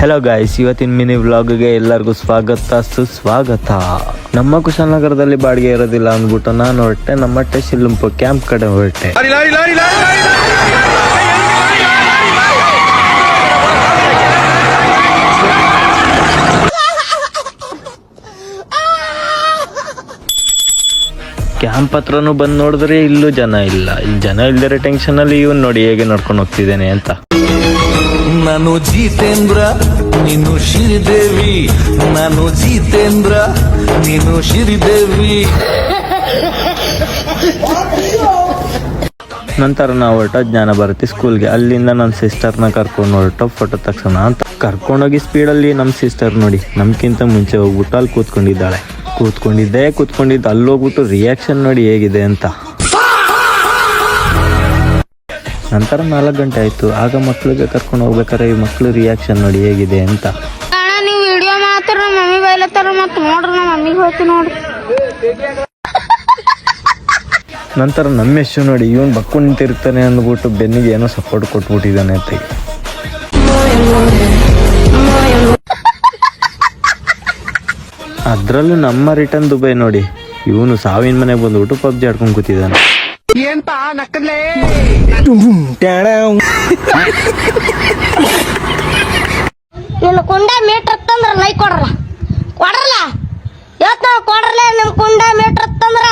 Hello guys, ಇವತ್ತಿನ mini ವ್ಲಾಗ್ಗೆ ಎಲ್ಲರಿಗೂ ಸ್ವಾಗತ ಸುಸ್ವಾಗತ. ನಮ್ಮ ಕುಶಾಲನಗರದಲ್ಲಿ ಬಾಡಿಗೆ ಇರೋದಿಲ್ಲ ಅಂದ್ಬಿಟ್ಟು ನಾನು ಹೊರಟೆ ನಮ್ಮ ಶಿಲ್ಲುಂಪು ಕ್ಯಾಂಪ್ ಕಡೆ ಹೊರಟೆ. ಕ್ಯಾಂಪ್ ಹತ್ರನು ಬಂದು ನೋಡಿದ್ರೆ ಇಲ್ಲೂ ಜನ ಇಲ್ಲ. ಇಲ್ಲಿ ಜನ ಇಲ್ದಿರೋ ಟೆನ್ಷನ್ ಅಲ್ಲಿ ಇವನ್ ನೋಡಿ ಹೇಗೆ ನಡ್ಕೊಂಡು ಹೋಗ್ತಿದ್ದೇನೆ ಅಂತ. ನಾನು ಜಿತೇಂದ್ರ ನೀನು ಶ್ರೀದೇವಿ, ನಾನು ಜಿತೇಂದ್ರ ನೀನು ಶ್ರೀದೇವಿ. ನಂತರ ನಾವು ಹೊರಟ ಜ್ಞಾನ ಭಾರತಿ ಸ್ಕೂಲ್ಗೆ. ಅಲ್ಲಿಂದ ನನ್ನ ಸಿಸ್ಟರ್ನ ಕರ್ಕೊಂಡು ಹೊರಟ ಫೋಟೋ ತಗ್ಸೋಣ ಅಂತ ಕರ್ಕೊಂಡೋಗಿ ಸ್ಪೀಡಲ್ಲಿ ನಮ್ಮ ಸಿಸ್ಟರ್ ನೋಡಿ ನಮ್ಗಿಂತ ಮುಂಚೆ ಹೋಗ್ಬಿಟ್ಟು ಅಲ್ಲಿ ಕೂತ್ಕೊಂಡಿದ್ದೆ ಅಲ್ಲಿ ಹೋಗ್ಬಿಟ್ಟು ರಿಯಾಕ್ಷನ್ ನೋಡಿ ಹೇಗಿದೆ ಅಂತ. ನಂತರ 4 ಗಂಟೆ ಆಯ್ತು. ಆಗ ಮಕ್ಳಿಗೆ ಕರ್ಕೊಂಡು ಹೋಗ್ಬೇಕಾರೆ ಈ ಮಕ್ಳು ರಿಯಾಕ್ಷನ್ ನೋಡಿ ಹೇಗಿದೆ ಅಂತ. ನೀವು ವಿಡಿಯೋ ಮಾತ್ರ ನಮ್ಮ ಮಮ್ಮಿ ಬೈಲತ್ತಾರ ಮತ್ತೆ ನೋಡ್ರಿ ನಮ್ಮ ಮಮ್ಮಿಗೆ ಹೋಯ್ತು ನೋಡ್ರಿ. ನಂತರ ನಮ್ಮ ಯಶು ನೋಡಿ ಇವನ್ ಬಕ್ಕು ನಿಂತಿರ್ತಾನೆ ಅಂದ್ಬಿಟ್ಟು ಬೆನ್ನಿಗೆ ಏನೋ ಸಪೋರ್ಟ್ ಕೊಟ್ಬಿಟ್ಟಿದ್ದಾನೆ ಅಂತ. ಅದ್ರಲ್ಲೂ ನಮ್ಮ ರಿಟರ್ನ್ ದುಬೈ ನೋಡಿ ಇವನು ಸಾವಿನ ಮನೆಗೆ ಬಂದ್ಬಿಟ್ಟು ಪಬ್ಜಿ ಆಡ್ಕೊಂಡು ಕೂತಿದ್ದಾನೆ. ನಿನ್ನ ಕುಂಡ ಮೀಟರ್ ತಂದ್ರ ಲೈಕ್ ಕೊಡ್ರಲ್ಲ ಇವತ್ತು ನಾವು ಕೊಡ್ರಲ್ಲ ನಿಮ್ ಕುಂಡ ಮೀಟರ್ ತಂದ್ರ